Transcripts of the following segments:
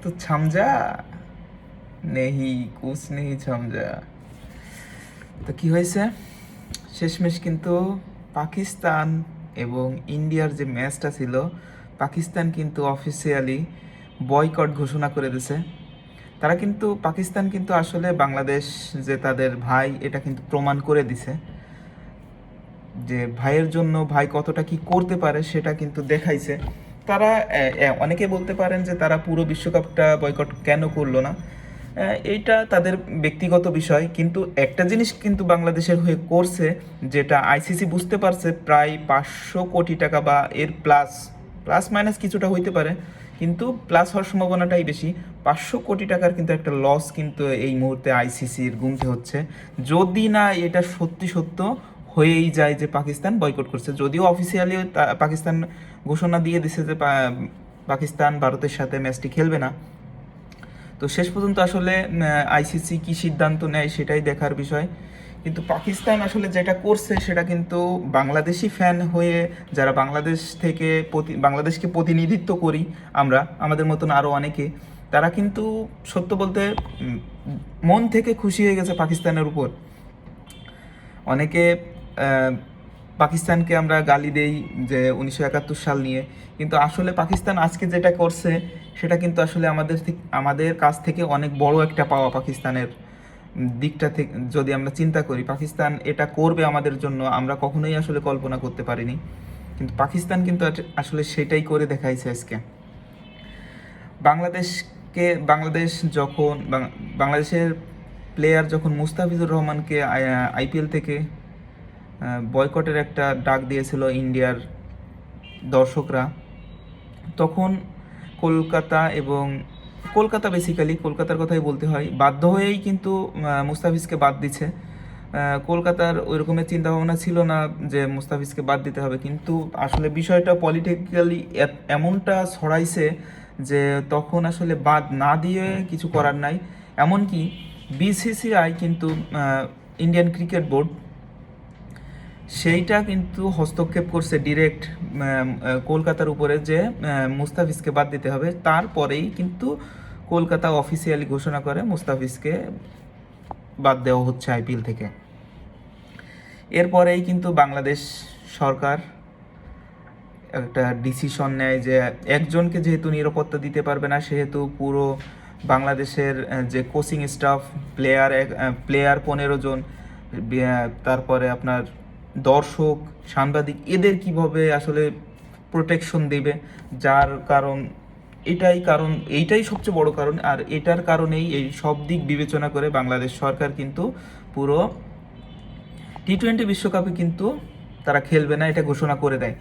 তো ছামজা নেহি কুছ নেহি ছামজা। তো কি হয়েছে, শেষমেশ কিন্তু পাকিস্তান এবং ইন্ডিয়ার যে ম্যাচটা ছিল, পাকিস্তান কিন্তু অফিসিয়ালি বয়কট ঘোষণা করে দিয়েছে। তারা কিন্তু পাকিস্তান কিন্তু আসলে বাংলাদেশ যে তাদের ভাই, এটা কিন্তু প্রমাণ করে দিছে যে ভাইয়ের জন্য ভাই কতটা কি করতে পারে সেটা কিন্তু দেখাইছে। তারা অনেকে বলতে পারেন যে তারা পুরো বিশ্বকাপটা বয়কট কেন করলো না, এইটা তাদের ব্যক্তিগত বিষয়, কিন্তু একটা জিনিস কিন্তু বাংলাদেশের হয়ে করছে, যেটা আইসিসি বুঝতে পারছে প্রায় 500 কোটি টাকা বা এর প্লাস, প্লাস মাইনাস কিছুটা হইতে পারে, কিন্তু প্লাস হওয়ার সম্ভাবনাটাই বেশি। 500 কোটি টাকার কিন্তু একটা লস কিন্তু এই মুহূর্তে আইসিসির গুনতে হচ্ছে, যদি না এটা সত্যি সত্য হয়েই যায় যে পাকিস্তান বয়কট করছে। যদিও অফিসিয়ালি পাকিস্তান ঘোষণা দিয়ে দিছে যে পাকিস্তান ভারতের সাথে ম্যাচটি খেলবে না। তো শেষ পর্যন্ত আসলে আইসিসি কি সিদ্ধান্ত নেয় সেটাই দেখার বিষয়। কিন্তু পাকিস্তান আসলে যেটা করছে সেটা কিন্তু বাংলাদেশি ফ্যান হয়ে, যারা বাংলাদেশ থেকে বাংলাদেশকে প্রতিনিধিত্ব করি আমরা, আমাদের মতন আরও অনেকে, তারা কিন্তু সত্য বলতে মন থেকে খুশি হয়ে গেছে পাকিস্তানের উপর। অনেকে পাকিস্তানকে আমরা গালি দেই যে 1971 সাল নিয়ে, কিন্তু আসলে পাকিস্তান আজকে যেটা করছে সেটা কিন্তু আসলে আমাদের কাছ থেকে অনেক বড় একটা পাওয়া। পাকিস্তানের দিকটা থেকে যদি আমরা চিন্তা করি, পাকিস্তান এটা করবে আমাদের জন্য আমরা কখনোই আসলে কল্পনা করতে পারিনি, কিন্তু পাকিস্তান কিন্তু আসলে সেটাই করে দেখাইছে আজকে। বাংলাদেশ যখন বাংলাদেশের প্লেয়ার যখন মুস্তাফিজুর রহমানকে আইপিএল থেকে বয়কটের একটা ডাক দিয়েছিল ইন্ডিয়ার দর্শকরা, তখন কলকাতা বেসিক্যালি কলকাতার কথাই বলতে হয়, বাধ্য হয়েই কিন্তু মুস্তাফিজকে বাদ দিচ্ছে। কলকাতার ওই রকমের চিন্তাভাবনা ছিল না যে মুস্তাফিজকে বাদ দিতে হবে, কিন্তু আসলে বিষয়টা পলিটিক্যালি এমনটা ছড়াইছে যে তখন আসলে বাদ না দিয়ে কিছু করার নাই। এমনকি বিসিসিআই কিন্তু ইন্ডিয়ান ক্রিকেট বোর্ড সেইটা কিন্তু হস্তক্ষেপ করছে ডিরেক্ট কলকাতার উপরে যে মুস্তাফিজকে বাদ দিতে হবে। তারপরেই কিন্তু কলকাতা অফিসিয়ালি ঘোষণা করে মুস্তাফিজকে বাদ দেওয়া হচ্ছে আইপিএল থেকে। এরপরেই কিন্তু বাংলাদেশ সরকার একটা ডিসিশন নেয় যে একজনকে যেহেতু নিরাপত্তা দিতে পারবে না, সেহেতু পুরো বাংলাদেশের যে কোচিং স্টাফ, প্লেয়ার 15 জন, তারপরে আপনার দর্শক, সাংবাদিক, এদের কিভাবে আসলে প্রোটেকশন দেবে, যার কারণ এইটাই সবচেয়ে বড় কারণ। আর এটার কারণেই এই সব দিক বিবেচনা করে বাংলাদেশ সরকার কিন্তু পুরো টি-20 বিশ্বকাপে কিন্তু তারা খেলবে না, এটা ঘোষণা করে দেয়।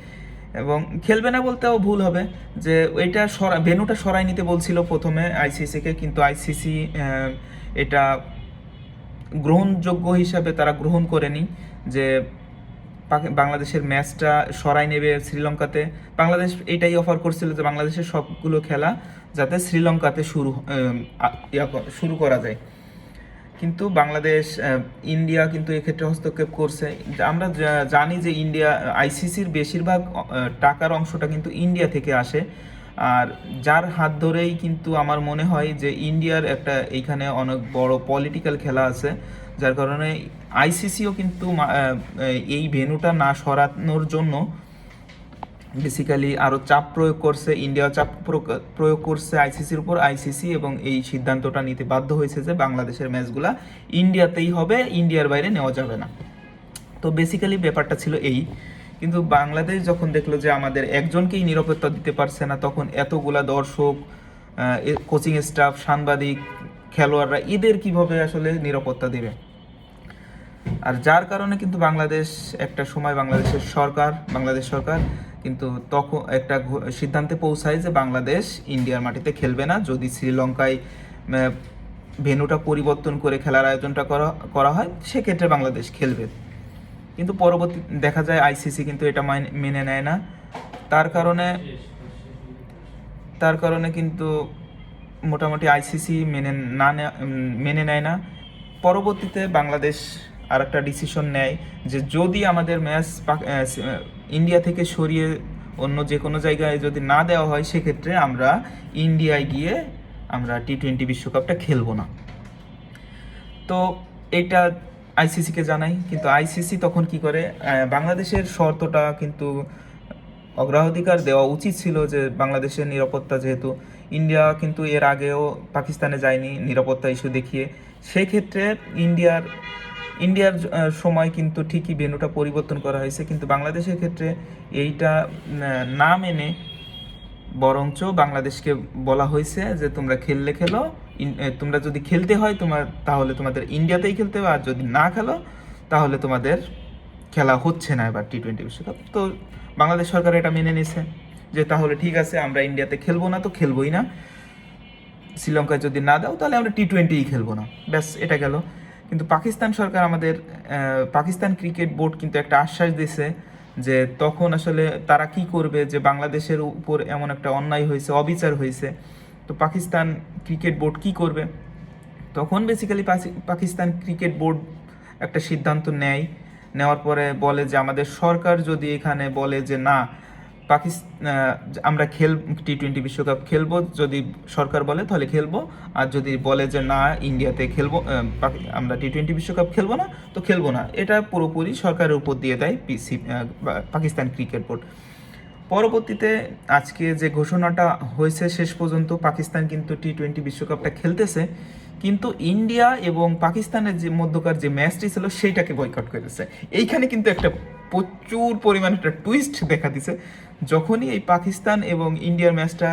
এবং খেলবে না বলতেও ভুল হবে, যে এটা ভেন্যুটা সরাই নিতে বলছিল প্রথমে আইসিসিকে, কিন্তু আইসিসি এটা গ্রহণযোগ্য হিসাবে তারা গ্রহণ করেনি যে বাংলাদেশের ম্যাচটা সরাই নেবে শ্রীলঙ্কাতে। বাংলাদেশ এটাই অফার করছিল যে বাংলাদেশের সবগুলো খেলা যাতে শ্রীলঙ্কাতে শুরু করা যায়, কিন্তু ইন্ডিয়া কিন্তু এক্ষেত্রে হস্তক্ষেপ করছে। আমরা জানি যে আইসিসির বেশিরভাগ টাকার অংশটা কিন্তু ইন্ডিয়া থেকে আসে, আর যার হাত ধরেই কিন্তু আমার মনে হয় যে ইন্ডিয়ার একটা এইখানে অনেক বড় পলিটিক্যাল খেলা আছে, যার কারণে আইসিসিও কিন্তু এই ভেন্যুটা না সরানোর জন্য বেসিক্যালি আরও চাপ প্রয়োগ করছে। ইন্ডিয়া চাপ প্রয়োগ করছে আইসিসির উপর, আইসিসি এবং এই সিদ্ধান্তটা নিতে বাধ্য হয়েছে যে বাংলাদেশের ম্যাচগুলা ইন্ডিয়াতেই হবে, ইন্ডিয়ার বাইরে নেওয়া যাবে না। তো বেসিক্যালি ব্যাপারটা ছিল এই, কিন্তু বাংলাদেশ যখন দেখলো যে আমাদের একজনকেই নিরাপত্তা দিতে পারছে না, তখন এতগুলা দর্শক, কোচিং স্টাফ, সাংবাদিক, খেলোয়াড়রা, এদের কিভাবে আসলে নিরাপত্তা দেবে। আর যার কারণে কিন্তু একটা সময় বাংলাদেশ সরকার কিন্তু তখন একটা সিদ্ধান্তে পৌঁছায় যে বাংলাদেশ ইন্ডিয়ার মাটিতে খেলবে না, যদি শ্রীলঙ্কায় ভেন্যুটা পরিবর্তন করে খেলার আয়োজনটা করা হয় সেক্ষেত্রে বাংলাদেশ খেলবে। কিন্তু পরবর্তী দেখা যায় আইসিসি কিন্তু এটা মেনে নেয় না। তার কারণে কিন্তু মোটামুটি আইসিসি মেনে নেয় না। পরবর্তীতে বাংলাদেশ আর একটা ডিসিশন নেয় যে যদি আমাদের ম্যাচ ইন্ডিয়া থেকে সরিয়ে অন্য যে কোনো জায়গায় যদি না দেওয়া হয়, সেক্ষেত্রে আমরা ইন্ডিয়ায় গিয়ে আমরা টি-20 বিশ্বকাপটা খেলবো না। তো এটা আইসিসিকে জানাই, কিন্তু আইসিসি তখন কি করে, বাংলাদেশের শর্তটা কিন্তু অগ্রাধিকার দেওয়া উচিত ছিল, যে বাংলাদেশের নিরাপত্তা, যেহেতু ইন্ডিয়া কিন্তু এর আগেও পাকিস্তানে যায়নি নিরাপত্তা ইস্যু দেখিয়ে, সেক্ষেত্রে ইন্ডিয়ার সময় কিন্তু ঠিকই ভেন্যুটা পরিবর্তন করা হয়েছে, কিন্তু বাংলাদেশের ক্ষেত্রে এইটা না মেনে বরঞ্চ বাংলাদেশকে বলা হয়েছে যে তোমরা খেললে খেলো, তোমরা যদি খেলতে হয় তাহলে তোমাদের ইন্ডিয়াতেই খেলতে হবে, আর যদি না খেলো তাহলে তোমাদের খেলা হচ্ছে না এবার টি-20 বিশ্বকাপ। তো বাংলাদেশ সরকার এটা মেনে নিছে যে তাহলে ঠিক আছে, আমরা ইন্ডিয়াতে খেলবো না তো খেলবোই না, শ্রীলঙ্কায় যদি না দাও তাহলে আমরা টি-20ই খেলবো না, ব্যাস এটা গেল। কিন্তু পাকিস্তান সরকার, আমাদের পাকিস্তান ক্রিকেট বোর্ড কিন্তু একটা আশ্বাস দিয়েছে যে তখন আসলে তারা কি করবে, যে বাংলাদেশের উপর এমন একটা অন্যায় হয়েছে, অবিচার হয়েছে, তো পাকিস্তান ক্রিকেট বোর্ড কি করবে। তখন বেসিক্যালি পাকিস্তান ক্রিকেট বোর্ড একটা সিদ্ধান্ত নেওয়ার পরে বলে যে আমাদের সরকার যদি এখানে বলে যে না আমরা টি-20 বিশ্বকাপ খেলবো, যদি সরকার বলে তাহলে খেলবো, আর যদি বলে যে না ইন্ডিয়াতে খেলবো, আমরা টি-20 বিশ্বকাপ খেলবো না তো খেলবো না, এটা পুরোপুরি সরকারের উপর দিয়ে দেয় পাকিস্তান ক্রিকেট বোর্ড। পরবর্তীতে আজকে যে ঘোষণাটা হয়েছে, শেষ পর্যন্ত পাকিস্তান কিন্তু টি-20 বিশ্বকাপটা খেলতেছে, কিন্তু ইন্ডিয়া এবং পাকিস্তানের যে মধ্যকার যে ম্যাচটি ছিল সেইটাকে বয়কট করেছে। এইখানে কিন্তু একটা প্রচুর পরিমাণে একটা টুইস্ট দেখা দিছে। যখনই এই পাকিস্তান এবং ইন্ডিয়ার ম্যাচটা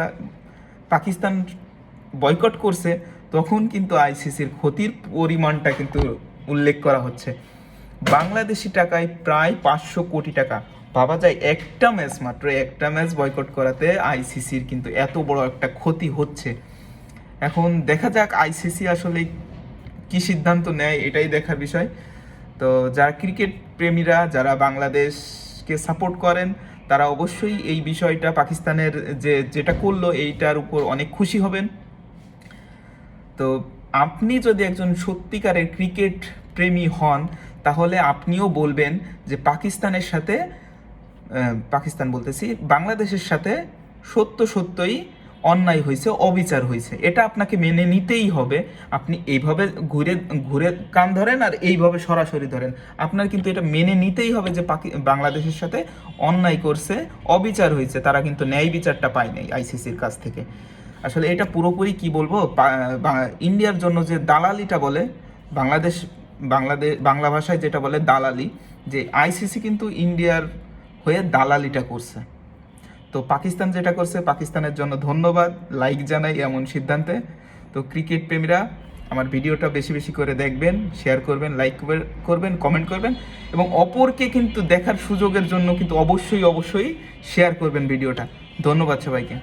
পাকিস্তান বয়কট করছে, তখন কিন্তু আইসিসির ক্ষতির পরিমাণটা কিন্তু উল্লেখ করা হচ্ছে। বাংলাদেশি টাকায় প্রায় 500 কোটি টাকা। ভাবা যায় মাত্র একটা ম্যাচ বয়কট করাতে আইসিসির কিন্তু এত বড় একটা ক্ষতি হচ্ছে। এখন দেখা যাক আইসিসি আসলে কি সিদ্ধান্ত নেয়, এটাই দেখার বিষয়। তো যারা ক্রিকেট প্রেমীরা, যারা বাংলাদেশকে সাপোর্ট করেন, তারা অবশ্যই এই বিষয়টা পাকিস্তানের যেটা করলো এইটার উপর অনেক খুশি হবেন। তো আপনি যদি একজন সত্যিকারের ক্রিকেট প্রেমী হন, তাহলে আপনিও বলবেন যে বাংলাদেশের সাথে সত্যই অন্যায় হয়েছে, অবিচার হয়েছে, এটা আপনাকে মেনে নিতেই হবে। আপনি এইভাবে ঘুরে ঘুরে কান ধরেন আর এইভাবে সরাসরি ধরেন, আপনার কিন্তু এটা মেনে নিতেই হবে যে বাংলাদেশের সাথে অন্যায় করছে, অবিচার হয়েছে, তারা কিন্তু ন্যায় বিচারটা পায় নাই আইসিসির কাছ থেকে। আসলে এটা পুরোপুরি কি বলবো, ইন্ডিয়ার জন্য যে দালালিটা বলে, বাংলা ভাষায় যেটা বলে দালালি, যে আইসিসি কিন্তু ইন্ডিয়ার হয়ে দালালিটা করছে। তো পাকিস্তান যেটা করছে, পাকিস্তানের জন্য ধন্যবাদ, লাইক জানাই এমন সিদ্ধান্তে। তো ক্রিকেট প্রেমীরা আমার ভিডিওটা বেশি বেশি করে দেখবেন, শেয়ার করবেন, লাইক করবেন, কমেন্ট করবেন, এবং অপরকে কিন্তু দেখার সুযোগের জন্য কিন্তু অবশ্যই শেয়ার করবেন ভিডিওটা। ধন্যবাদ সবাইকে।